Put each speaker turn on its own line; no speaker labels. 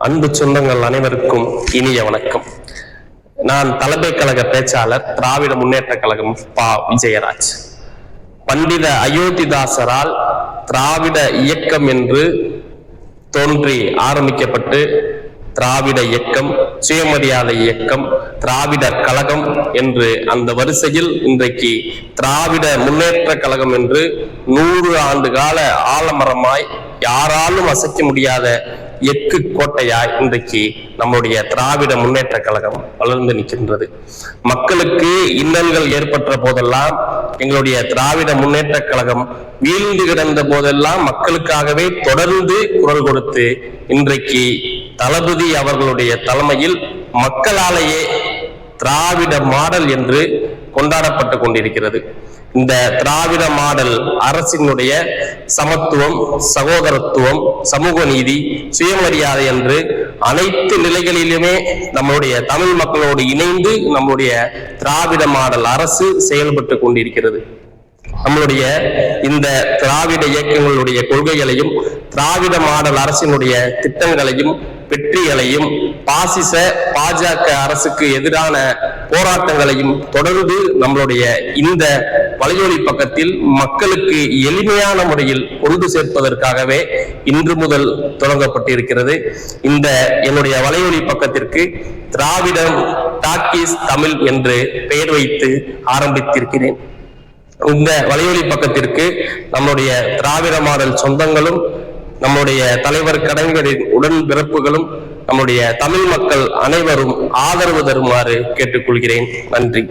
அன்பு சொந்தங்கள் அனைவருக்கும் இனிய வணக்கம். நான் தலைமை கழக பேச்சாளர் திராவிட முன்னேற்ற கழகம் பா. விஜயராஜ். பண்டித அயோத்திதாசரால் திராவிட இயக்கம் என்று தோன்றி ஆரம்பிக்கப்பட்டு திராவிட இயக்கம், சுயமரியாதை இயக்கம், திராவிடர் கழகம் என்று அந்த வரிசையில் இன்றைக்கு திராவிட முன்னேற்ற கழகம் என்று 100 ஆண்டு கால ஆலமரமாய் யாராலும் அசைக்க முடியாத எக்கு கோட்டையாய் இன்றைக்கு நம்முடைய திராவிட முன்னேற்ற கழகம் வளர்ந்து நிற்கின்றது. மக்களுக்கு இன்னல்கள் ஏற்பட்ட போதெல்லாம் எங்களுடைய திராவிட முன்னேற்ற கழகம் வீழ்ந்து கிடந்த போதெல்லாம் மக்களுக்காகவே தொடர்ந்து குரல் கொடுத்து இன்றைக்கு தளபதி அவர்களுடைய தலைமையில் மக்களாலேயே திராவிட மாடல் என்று கொண்டாடப்பட்டு கொண்டிருக்கிறது. இந்த திராவிட மாடல் அரசினுடைய சமத்துவம், சகோதரத்துவம், சமூக நீதி, சுயமரியாதை என்று அனைத்து நிலைகளிலுமே நம்முடைய தமிழ் மக்களோடு இணைந்து நம்முடைய திராவிட மாடல் அரசு செயல்பட்டு கொண்டிருக்கிறது. நம்மளுடைய இந்த திராவிட இயக்கங்களுடைய கொள்கைகளையும் திராவிட மாடல் அரசினுடைய திட்டங்களையும் வெற்றிகளையும் பாசிச பாஜக அரசுக்கு எதிரான போராட்டங்களையும் தொடர்ந்து நம்மளுடைய இந்த வலையொலி பக்கத்தில் மக்களுக்கு எளிமையான முறையில் கொண்டு சேர்ப்பதற்காகவே இன்று முதல் தொடங்கப்பட்டிருக்கிறது. இந்த என்னுடைய வலையொலி பக்கத்திற்கு திராவிடம் டாக்கீஸ் தமிழ் என்று பெயர் வைத்து ஆரம்பித்திருக்கிறேன். இந்த வலையொலி பக்கத்திற்கு நம்முடைய திராவிட மாடல் சொந்தங்களும், நம்முடைய தலைவர் கலைஞரின் உடன்பிறப்புகளும், நம்முடைய தமிழ் மக்கள் அனைவரும் ஆதரவு தருமாறு கேட்டுக்கொள்கிறேன். நன்றி.